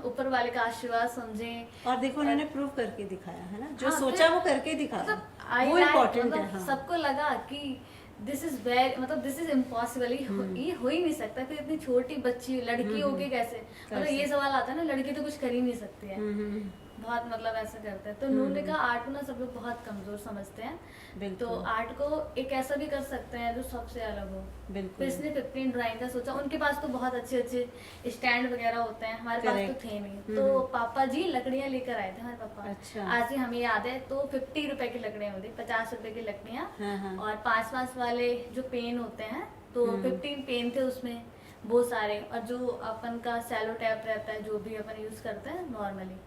ऊपर वाले का आशीर्वाद समझे। और देखो उन्होंने प्रूव करके दिखाया है ना, जो हाँ, सोचा फिर वो करके दिखाया, मतलब वो इम्पोर्टेंट है। मतलब हाँ। सबको लगा कि दिस इज वेरी, मतलब दिस इज इम्पॉसिबल, ये हो ही नहीं सकता। फिर इतनी छोटी बच्ची लड़की होके कैसे, मतलब ये सवाल आता है ना, लड़की तो कुछ कर ही नहीं सकती है। बहुत मतलब ऐसा करते हैं। तो उन्होंने कहा आर्ट को ना सब लोग बहुत कमजोर समझते हैं, तो आर्ट को एक ऐसा भी कर सकते हैं जो सबसे अलग हो। बिल्कुल। तो इसने 15 ड्राइंग का सोचा। उनके पास तो बहुत अच्छे अच्छे स्टैंड वगैरह होते हैं, हमारे पास तो थे नहीं। तो पापा जी लकड़ियाँ लेकर आए थे हमारे पापा। अच्छा। आज ही हमें याद है, तो 50 रुपए की लकड़ियाँ होती, 50 रुपए की लकड़ियाँ, हाँ। और 5-5 वाले जो पेन होते हैं, तो 15 पेन थे उसमें बहुत सारे। और जो अपन का सेलो टैप रहता है, जो भी अपन यूज करते हैं नॉर्मली,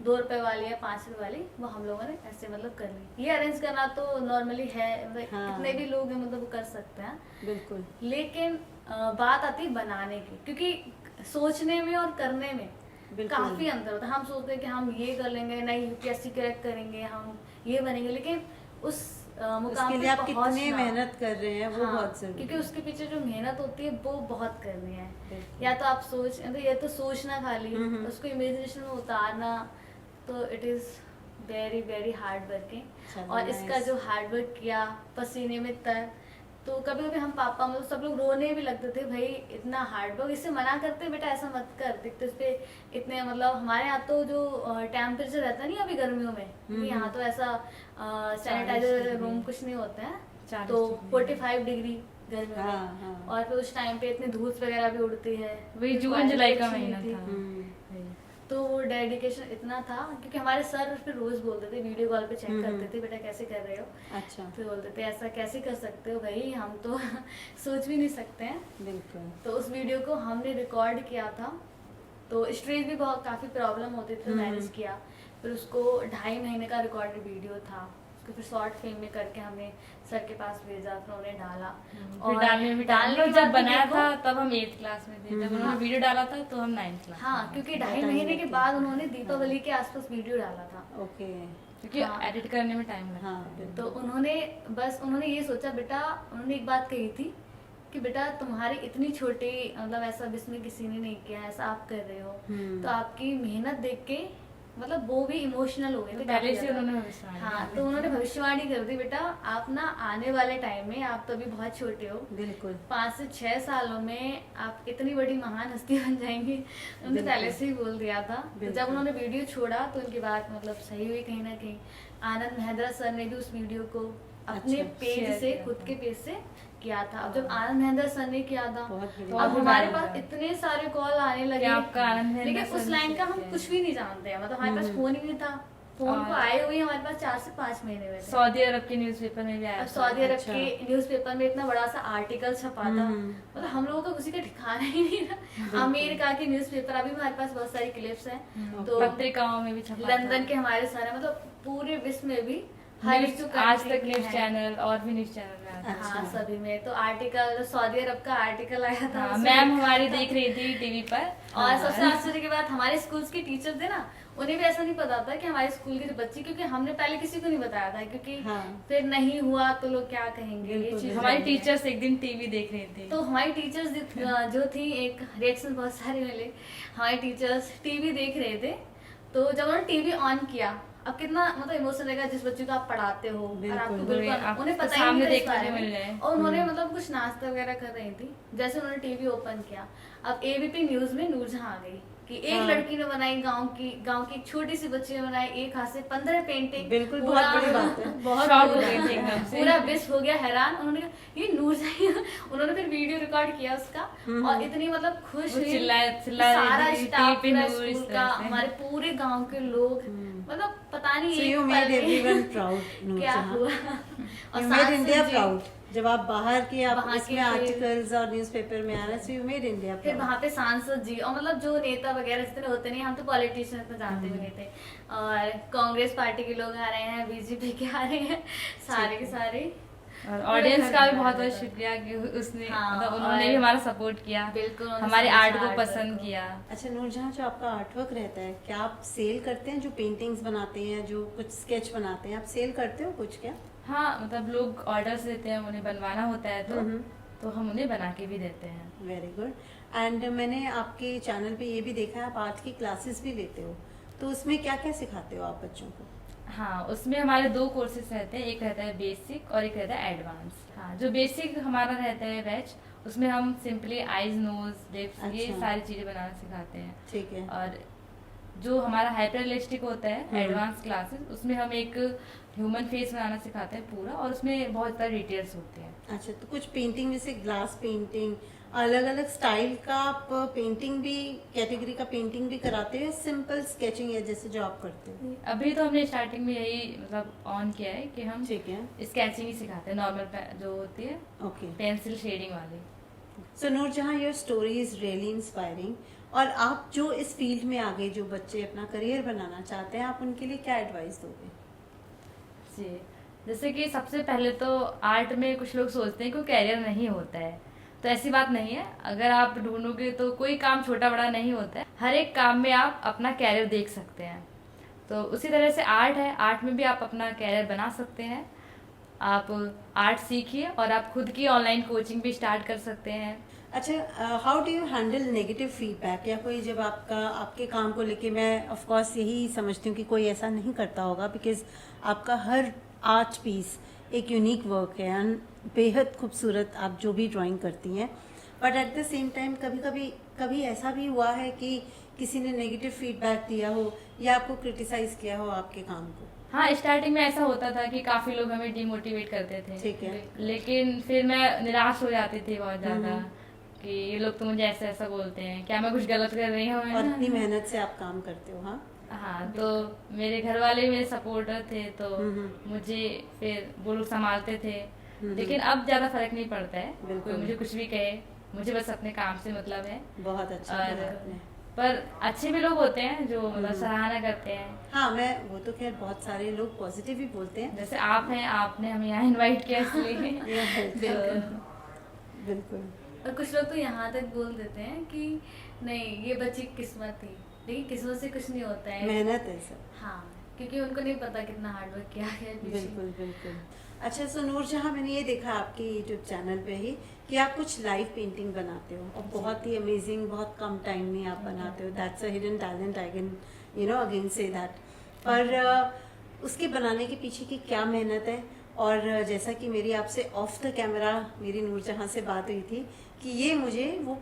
2 रुपए वाली या 5 रुपए वाली, वो हम लोगों ने ऐसे मतलब कर ली। ये अरेंज करना तो नॉर्मली है, मतलब हाँ। कितने भी लोग हैं मतलब वो कर सकते हैं। बिल्कुल। लेकिन बात आती है बनाने की, क्योंकि सोचने में और करने में काफी अंतर होता है। हम सोचते हैं कि हम ये कर लेंगे, नहीं यूपीएससी क्रैक करेंगे, हम ये बनेंगे, लेकिन उस मुकाम उसके पे लिए आप कितने पहुंचना, मेहनत कर रहे हैं वो हाँ, बहुत जरूरी क्योंकि है। उसके पीछे जो मेहनत होती है वो बहुत करनी है। बिल्कुल। या तो आप सोच, तो ये तो सोचना खाली, उसको इमेजिनेशन में उतारना, तो it is very very hard working. और इसका जो हार्ड वर्क किया पसीने में तर, तो कभी कभी हम पापा मतलब सब लोग रोने भी लगते थे, भाई इतना हार्ड वर्क, इससे मना करते बेटा ऐसा मत कर, देखते इस पे इतने, मतलब हमारे यहाँ तो जो टेम्परेचर रहता नहीं अभी गर्मियों में, क्योंकि यहाँ तो ऐसा सैनिटाइजर रूम कुछ नहीं होते हैं, तो 45 डिग्री गर्मी में। हाँ। और फिर उस टाइम पे इतनी धूप वगैरह भी उड़ती है, वही जून जुलाई का महीना था। तो वो डेडिकेशन इतना था, क्योंकि हमारे सर फिर रोज बोलते थे, वीडियो कॉल पे चेक करते थे, बेटा कैसे कर रहे हो। अच्छा। फिर बोलते थे ऐसा कैसे कर सकते हो भाई, हम तो सोच भी नहीं सकते हैं। बिल्कुल। तो उस वीडियो को हमने रिकॉर्ड किया था, तो स्टेज भी बहुत काफी प्रॉब्लम होती थी, मैनेज किया। फिर उसको 2.5 महीने का रिकॉर्डेड वीडियो था, उसको फिर शॉर्ट फिल्म में करके हमने सर के पास भेजा, फिर उन्होंने डाला। और डालने के जब बाद बनाया देखो, था तब हम 8th क्लास में थे, जब उन्होंने वीडियो डाला था तो हम 9th क्लास। हाँ, क्योंकि 2.5 महीने के बाद उन्होंने दीपावली के आसपास वीडियो डाला था। ओके। क्योंकि एडिट करने में टाइम लगता है। तो उन्होंने ये सोचा, बेटा उन्होंने एक बात कही थी कि बेटा तुम्हारी इतनी छोटी, मतलब ऐसा जिसमें किसी ने नहीं किया, ऐसा आप कर रहे हो, तो आपकी मेहनत देख के मतलब वो भी इमोशनल हो गए थे पहले से काफी उन्होंने ज्यादा। भविष्यवाणी हाँ, तो उन्होंने भविष्यवाणी कर दी, बेटा आप ना आने वाले टाइम में, आप तो अभी बहुत छोटे हो, बिल्कुल 5 से 6 सालों में आप इतनी बड़ी महान हस्ती बन जाएंगी। उन्होंने पहले से ही बोल दिया था। तो जब उन्होंने वीडियो छोड़ा तो उनकी बात मतलब सही हुई कहीं ना कहीं। आनंद महिंद्रा सर ने भी उस वीडियो को अपने पेज से, खुद के पेज से किया था। अब जब आनंद महिंद्रा सर ने किया था, अब हमारे पास इतने सारे कॉल आने लगे, आपका आनंद महिंद्रा लेकिन उस लाइन का हम कुछ भी नहीं जानते हैं, मतलब हमारे पास फोन ही नहीं था। फोन को आए हुए हमारे पास 4 से 5 महीने हुए थे। सऊदी अरब के न्यूज़पेपर में भी आया अब था। सऊदी अरब के न्यूज़पेपर में इतना बड़ा सा आर्टिकल छपा था, मतलब हम लोगों का किसी का ठिकाना ही नहीं था। अमेरिका के न्यूज़पेपर, अभी हमारे पास बहुत सारी क्लिप्स हैं, तो पत्रिकाओं में भी छपा लंदन के हमारे सारे, मतलब पूरे विश्व में भी हर न्यूज़, आज तक न्यूज़ चैनल और भी न्यूज़ चैनल में आया था। हाँ, सभी में तो आर्टिकल, सऊदी अरब का आर्टिकल आया था। हाँ, उसमें मैम लिखा हमारी था। देख रही थी टीवी पर। और सबसे आश्चर्य की बात, हमारे स्कूल्स के टीचर थे ना, उन्हें भी ऐसा नहीं पता था कि हमारे स्कूल के जो बच्चे, क्योंकि हमने पहले किसी को नहीं बताया था, क्योंकि फिर नहीं हुआ तो लोग क्या कहेंगे, ये चीज। हमारी टीचर्स एक दिन टीवी देख रही थी, तो हमारी टीचर्स जो थी, एक रिएक्शन बहुत सारे मिले, हमारे टीचर्स टीवी देख रहे थे, तो जब उन्होंने टीवी ऑन किया, अब कितना मतलब इमोशन रहेगा जिस बच्चे को आप पढ़ाते हो और आपको बिल्कुल उन्हें पता ही नहीं था इस बारे में, और उन्होंने मतलब कुछ नाश्ता वगैरह कर रही थी, जैसे उन्होंने टीवी ओपन किया, अब एबीपी न्यूज में नूरजहां आ गई कि एक लड़की ने बनाई, गांव की एक छोटी सी बच्ची ने बनाई एक हाथ से 15 पेंटिंग। बिल्कुल बहुत बड़ी बात है, बहुत शॉक हो गई थी एकदम से। पूरा विश्व हो गया हैरान। उन्होंने कहा ये नूरजहां, उन्होंने फिर वीडियो रिकॉर्ड किया उसका, और इतनी मतलब खुश हुई, सारा स्टाफ पूरा स्कूल का, हमारे पूरे गांव के लोग, मतलब पता नहीं So you made everyone proud, क्या हुआ। और you made India proud जब आप बाहर के आप इसमें आर्टिकल्स और न्यूज़पेपर में आ रहे, so you made India फिर proud। वहाँ पे सांसद जी और मतलब जो नेता वगैरह जितने होते नहीं, हम तो पॉलिटिशियन इतना जानते भी नहीं थे, और कांग्रेस पार्टी के लोग आ रहे हैं, बीजेपी के आ रहे हैं, सारे के सारे, और ऑडियंस का भी बहुत बहुत शुक्रिया कि उसने हाँ, मतलब उन्होंने और भी हमारा सपोर्ट किया, बिल्कुल उन्होंने हमारे समझा आर्ट को आर्ट पसंद को। किया। अच्छा नूरजहां, जो आपका आर्टवर्क रहता है, क्या आप सेल करते हैं? जो पेंटिंग्स बनाते हैं, जो कुछ स्केच बनाते हैं, आप सेल करते हो कुछ क्या? हाँ, मतलब लोग ऑर्डर्स देते हैं, उन्हें बनवाना होता है हम्म। तो हम उन्हें बना के भी देते हैं। Very good. एंड मैंने आपके चैनल पे ये भी देखा है, आप आर्ट की क्लासेस भी लेते हो, तो उसमें क्या क्या सिखाते हो आप बच्चों को? हाँ, उसमें हमारे 2 कोर्सेज रहते हैं, एक रहता है बेसिक और एक रहता है एडवांस। हाँ, जो बेसिक हमारा रहता है बैच, उसमें हम सिंपली आईज, नोज, लिप्स ये अच्छा। सारी चीज़ें बनाना सिखाते हैं। ठीक है। और जो हमारा हाइपर रियलिस्टिक होता है हम्म। एडवांस क्लासेस, उसमें हम एक ह्यूमन फेस बनाना सिखाते हैं पूरा, और उसमें बहुत सारे डिटेल्स होते हैं। अच्छा, तो कुछ पेंटिंग जैसे ग्लास पेंटिंग, अलग अलग स्टाइल का आप पेंटिंग भी, कैटेगरी का पेंटिंग भी कराते हो, सिंपल स्केचिंग है जैसे जो आप करते हो? अभी तो हमने स्टार्टिंग में यही मतलब ऑन किया है कि हम ठीक है। स्केचिंग ही सिखाते हैं, नॉर्मल जो होती है ओके। पेंसिल शेडिंग वाली। So Noorjahan, your story is really inspiring. और आप जो इस फील्ड में आगे जो बच्चे अपना करियर बनाना चाहते हैं, आप उनके लिए क्या एडवाइस दोगे? जी, जैसे कि सबसे पहले तो आर्ट में कुछ लोग सोचते हैं कि कैरियर नहीं होता है, तो ऐसी बात नहीं है। अगर आप ढूंढोगे तो कोई काम छोटा बड़ा नहीं होता है, हर एक काम में आप अपना कैरियर देख सकते हैं। तो उसी तरह से आर्ट है, आर्ट में भी आप अपना कैरियर बना सकते हैं। आप आर्ट सीखिए और आप खुद की ऑनलाइन कोचिंग भी स्टार्ट कर सकते हैं। अच्छा, how do you handle negative feedback? या कोई जब आपके काम को लेके, मैं ऑफ कोर्स यही समझती हूँ कि कोई ऐसा नहीं करता होगा, बिकॉज आपका हर आर्ट पीस एक यूनिक वर्क है एंड बेहद खूबसूरत आप जो भी ड्राइंग करती हैं, but at the same time कभी ऐसा भी हुआ है कि किसी ने नेगेटिव फीडबैक दिया हो या आपको क्रिटिसाइज किया हो आपके काम को? हाँ, स्टार्टिंग में ऐसा होता था कि काफी लोग हमें डिमोटिवेट करते थे। ठीक है। लेकिन फिर मैं निराश हो जाती थी बहुत ज्यादा कि ये लोग तो मुझे ऐसा ऐसा बोलते हैं, क्या मैं कुछ गलत कर रही हूँ? और इतनी मेहनत से आप काम करते हो। हाँ। हाँ, तो मेरे घर वाले मेरे सपोर्टर थे, तो मुझे फिर वो लोग संभालते थे। लेकिन अब ज्यादा फर्क नहीं पड़ता है, बिल्कुल। कोई मुझे कुछ भी कहे, मुझे बस अपने काम से मतलब है। बहुत अच्छा और कहा आपने। पर अच्छे भी लोग होते हैं जो मतलब सराहना करते हैं। हाँ, मैं वो तो खैर बहुत सारे लोग पॉजिटिव भी बोलते हैं। जैसे आप हैं, आपने हमें यहाँ इनवाइट किया इसलिए। बिल्कुल। बिल्कुल। और कुछ लोग तो यहाँ तक बोल देते हैं कि नहीं, ये बच्ची की किस्मत थी, लेकिन किस्मत से कुछ नहीं होता है। मेहनत है सब। हाँ, क्योंकि उनको नहीं पता कितना हार्डवर्क किया है पीछे। बिल्कुल बिल्कुल। अच्छा, सो नूरजहां, मैंने ये देखा आपके यूट्यूब चैनल पे ही कि आप कुछ लाइव पेंटिंग बनाते हो और बहुत ही अमेजिंग, बहुत कम टाइम में आप बनाते हो। That's a hidden talent, I can again say that. पर उसके बनाने के पीछे की क्या मेहनत है? और जैसा कि मेरी आपसे ऑफ द कैमरा मेरी नूरजहां से बात हुई थी कि ये मुझे वो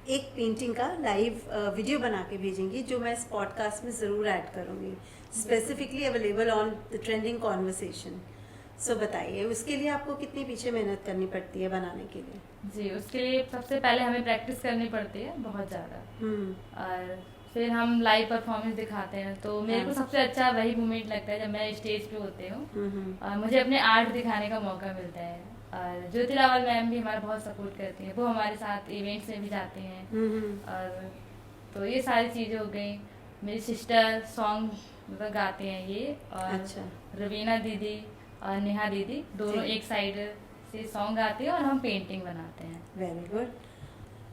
एक पेंटिंग का लाइव वीडियो बना के भेजेंगी, जो मैं इस पॉडकास्ट में ज़रूर ऐड करूँगी, specifically available on the trending conversation. So बताइए, उसके लिए आपको कितनी पीछे मेहनत करनी पड़ती है बनाने के लिए? जी, उसके लिए सबसे पहले हमें प्रैक्टिस करनी पड़ती है बहुत ज़्यादा, और फिर हम लाइव परफॉर्मेंस दिखाते हैं। तो मेरे को सबसे अच्छा वही मोमेंट लगता है जब मैं स्टेज पे होती हूँ और मुझे अपने आर्ट दिखाने का मौका मिलता है। और ज्योति रावल मैम भी हमारा बहुत सपोर्ट करती हैं, वो हमारे साथ इवेंट्स में भी जाती हैं। और तो ये सारी चीज़ें हो गई। मेरी सिस्टर सॉन्ग मतलब गाती हैं ये, और अच्छा। रवीना दीदी और नेहा दीदी दोनों जी। एक साइड से सॉन्ग गाती हैं और हम पेंटिंग बनाते हैं। Very good.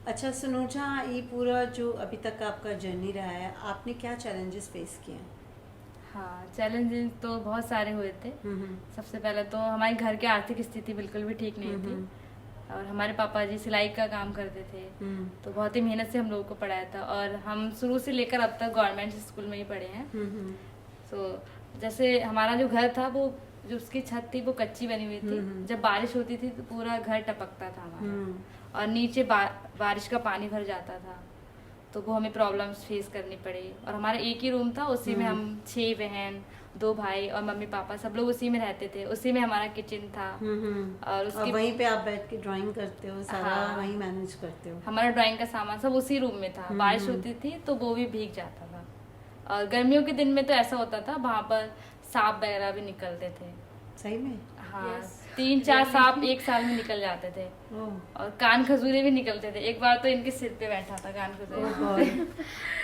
अच्छा, सो नूरजहां, ये पूरा जो अभी तक का आपका जर्नी रहा है, आपने क्या चैलेंजेस फेस किए हैं? हाँ, चैलेंजेस तो बहुत सारे हुए थे। सबसे पहले तो हमारे घर की आर्थिक स्थिति बिल्कुल भी ठीक नहीं थी, और हमारे पापा जी सिलाई का काम करते थे, तो बहुत ही मेहनत से हम लोगों को पढ़ाया था, और हम शुरू से लेकर अब तक गवर्नमेंट स्कूल में ही पढ़े हैं। तो जैसे हमारा जो घर था, वो जो उसकी छत थी वो कच्ची बनी हुई थी। जब बारिश होती थी तो पूरा घर टपकता था हमारा, और नीचे बारिश का पानी भर जाता था, तो वो हमें प्रॉब्लम्स फेस करनी पड़ी। और हमारा एक ही रूम था, उसी में हम 6 बहन, 2 भाई और मम्मी पापा सब लोग उसी में रहते थे। उसी में हमारा किचन था, और उसके वहीं पे आप बैठ के ड्राइंग करते हो, सारा हाँ। वहीं मैनेज करते हो? हमारा ड्राइंग का सामान सब उसी रूम में था। बारिश होती थी तो वो भी भीग जाता था, और गर्मियों के दिन में तो ऐसा होता था वहाँ पर सांप वगैरह भी निकलते थे। सही में? हाँ, Yes. 3-4 सांप एक साल में निकल जाते थे, ओह। और कान खजूरे भी निकलते थे। एक बार तो इनके सिर पे बैठा था कान Oh खजूरे।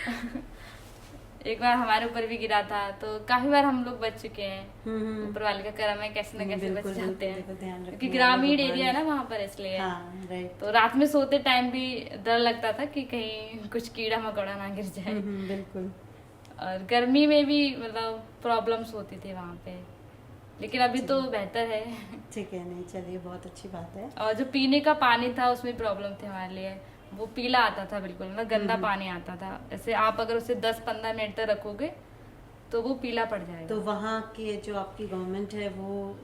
God. एक बार हमारे ऊपर भी गिरा था, तो काफी बार हम लोग बच चुके हैं। ऊपर वाले का करम है, कैसे न कैसे बच जाते हैं, क्योंकि ग्रामीण एरिया है ना वहाँ पर, इसलिए। हाँ, राइट। तो रात में सोते टाइम भी डर लगता था कि कहीं कुछ कीड़ा मकोड़ा ना गिर जाए। बिल्कुल। और गर्मी में भी मतलब प्रॉब्लम्स होती थी वहाँ पे, लेकिन अभी तो बेहतर है। ठीक है, नहीं चलिए, बहुत अच्छी बात है। और जो पीने का पानी था उसमें प्रॉब्लम थी हमारे लिए, वो पीला आता था बिल्कुल, मतलब गंदा पानी आता था। ऐसे आप अगर उसे 10-15 मिनट तक रखोगे तो वो पीला पड़ जाएगा। तो वहाँ के जो आपकी गवर्नमेंट है वो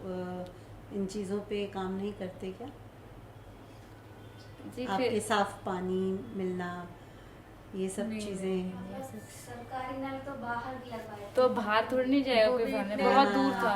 इन चीज़ों पे काम नहीं करते क्या? जी, आपके फिर साफ पानी मिलना, ये सब चीज़ें। सरकारी नल तो बाहर भी लगवाए तो बाहर थोड़ी नहीं जाएगा कोई पानी, बहुत दूर था।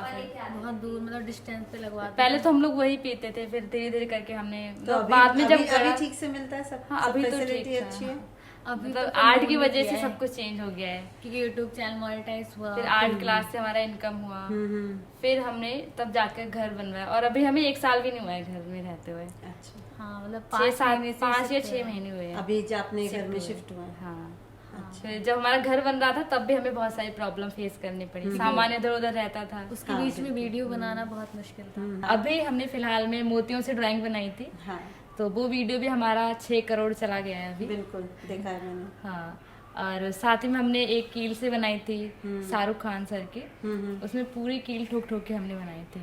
बहुत दूर, मतलब डिस्टेंस पे लगवाते। पहले तो हम लोग वही पीते थे, फिर धीरे धीरे करके हमने तो अभी बाद में जब अभी ठीक से मिलता है सब? हाँ, सब अभी तो फैसिलिटी ठीक अच्छी था। है? अभी मतलब तो आर्ट की उन्होंने वजह किया से है, सब कुछ चेंज हो गया है। क्योंकि यूट्यूब चैनल मोनेटाइज हुआ। फिर आर्ट क्लास से हमारा इनकम हुआ, हम्म। फिर हमने तब जाकर घर बनवाया, और अभी हमें 1 साल भी नहीं हुआ है घर में रहते हुए। अच्छा, हाँ, मतलब 5 या 6 महीने हुए हैं अभी जो अपने घर में हुए। शिफ्ट हुआ है। हाँ। अच्छा। फिर जब हमारा घर बन रहा था तब भी हमें बहुत सारी प्रॉब्लम फेस करनी पड़ी, सामान इधर उधर रहता था। उसके हाँ, बीच में वीडियो बनाना बहुत मुश्किल था। अभी हमने फिलहाल में मोतियों से ड्राइंग बनाई थी, हाँ, तो वो वीडियो भी हमारा 6 करोड़ चला गया है अभी। बिल्कुल देखा है मैंने। हाँ, और साथ ही में हमने एक कील से बनाई थी शाहरुख खान सर की, उसमें पूरी कील ठोक ठोक के हमने बनाई थी।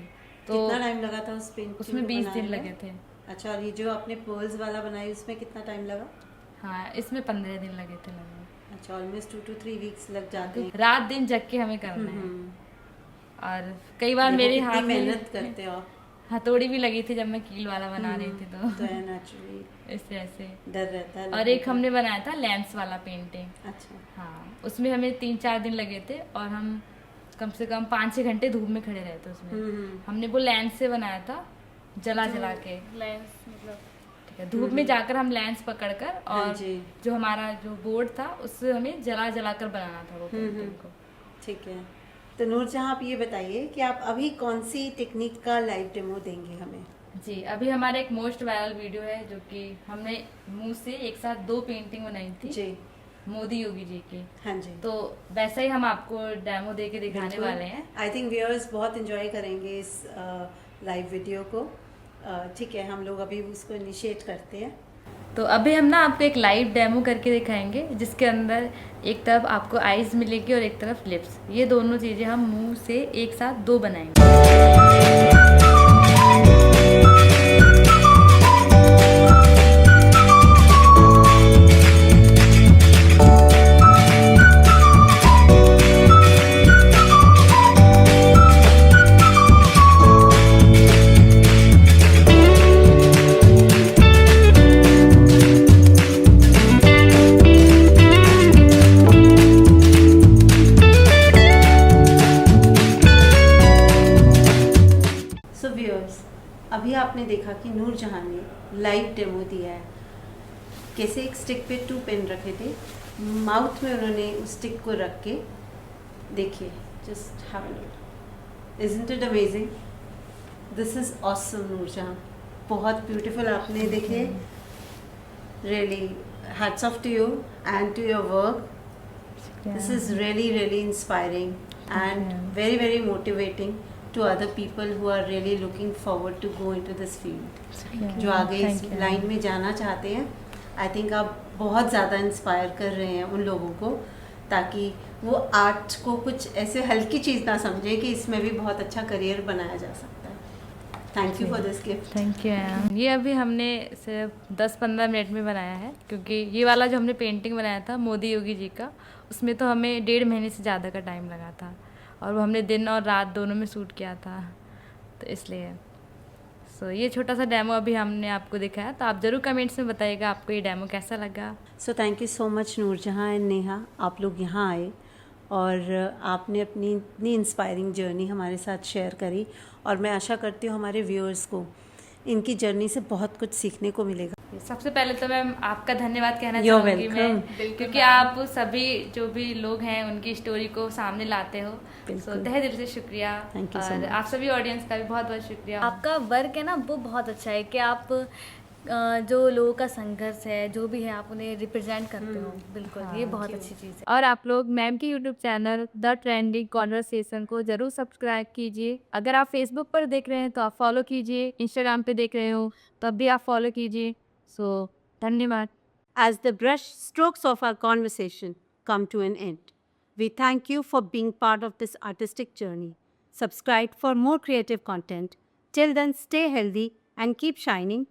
तो कितना टाइम लगा था उस पेंटिंग उसमें को 20 बनाने दिन में? लगे थे। अच्छा, और ये जो आपने पर्ल्स वाला बनाई उसमें कितना टाइम लगा? हाँ, इसमें 15 दिन लगे थे लगभग। अच्छा, ऑलमोस्ट 2 to 3 वीक्स लग जाते हैं। रात दिन जग के हमें करना है। और कई बार देखो मेरे कितनी हाथ में मेहनत करते हो आप। हथौड़ी भी लगी थी जब मैं कील वाला बना रही थी, तो है नेचुरली इससे ऐसे। डर रहता है। और एक हमने बनाया था लेंस वाला पेंटिंग। अच्छा, हाँ, उसमें हमें 3-4 दिन लगे थे, और हम कम से कम 5-6 घंटे धूप में खड़े रहे थे उसमें। हमने वो लेंस से बनाया था, जला जला के। लेंस मतलब ठीक है, धूप में जाकर हम लेंस पकड़कर, हाँ और जी। जो हमारा जो बोर्ड था उससे हमें जला जला कर बनाना था वो पेंटिंग को। ठीक है। तो नूरजहां, आप ये बताइए कि आप अभी कौन सी टेक्निक का लाइव डेमो देंगे हमें? जी, अभी हमारा एक मोस्ट वायरल वीडियो है, जो कि हमने मुंह से एक साथ 2 पेंटिंग बनाई थी जी, मोदी योगी जी की। हाँ जी। तो वैसा ही हम आपको डेमो दे के दिखाने वाले हैं। आई थिंक व्यूअर्स बहुत इंजॉय करेंगे इस लाइव वीडियो को। ठीक है, हम लोग अभी उसको इनिशिएट करते हैं। तो अभी हम ना आपको एक लाइव डेमो करके दिखाएंगे, जिसके अंदर एक तरफ आपको आईज मिलेगी और एक तरफ लिप्स। ये दोनों चीज़ें हम मुंह से एक साथ 2 बनाएंगे। सो व्यूअर्स, अभी आपने देखा कि नूरजहां ने लाइव डेमो दिया है। कैसे एक स्टिक पे 2 पेन रखे थे, माउथ में उन्होंने उस स्टिक को रख के, देखिए, just have a look. Isn't it amazing? This is awesome Noorjahan, बहुत ब्यूटीफुल। आपने देखे, really hats off to you and to your work. This is really inspiring and very motivating to other people who are really looking forward to go into this field. जो आगे इस लाइन में जाना चाहते हैं, आई थिंक आप बहुत ज़्यादा इंस्पायर कर रहे हैं उन लोगों को, ताकि वो आर्ट को कुछ ऐसे हल्की चीज़ ना समझे कि इसमें भी बहुत अच्छा करियर बनाया जा सकता है। Thank you for this gift. Thank you ma'am. ये अभी हमने सिर्फ 10-15 मिनट में बनाया है, क्योंकि ये वाला जो हमने पेंटिंग बनाया था मोदी योगी जी का, उसमें तो हमें 1.5 महीने से ज़्यादा का टाइम लगा था, और वो हमने दिन और रात दोनों में शूट किया था, तो इसलिए। सो ये छोटा सा डेमो अभी हमने आपको दिखाया, तो आप ज़रूर कमेंट्स में बताइएगा आपको ये डेमो कैसा लगा। So thank you so much Noorjahan and Neha, आप लोग यहाँ आए और आपने अपनी इतनी इंस्पायरिंग जर्नी हमारे साथ शेयर करी, और मैं आशा करती हूँ हमारे व्यूअर्स को इनकी जर्नी से बहुत कुछ सीखने को मिलेगा। सबसे पहले तो मैम आपका धन्यवाद कहना You're चाहूँगी मैं, welcome. क्योंकि आप सभी जो भी लोग हैं उनकी स्टोरी को सामने लाते हो, बिल्कुल। तो तहे दिल से शुक्रिया। Thank you so और much. आप सभी ऑडियंस का भी बहुत बहुत शुक्रिया। आपका वर्क है ना, वो बहुत अच्छा है कि आप जो लोगों का संघर्ष है, जो भी है, आप उन्हें रिप्रेजेंट करते हो। बिल्कुल, ये बहुत अच्छी चीज़ है। और आप लोग मैम की YouTube channel the trending conversation को जरूर सब्सक्राइब कीजिए। अगर आप फेसबुक पर देख रहे हैं तो आप फॉलो कीजिए, इंस्टाग्राम पे देख रहे हो तब भी आप फॉलो कीजिए। सो धन्यवाद। As the brush strokes of our conversation come to an end, we thank you for being part of this artistic journey. Subscribe for more creative content. Till then, stay healthy and keep shining.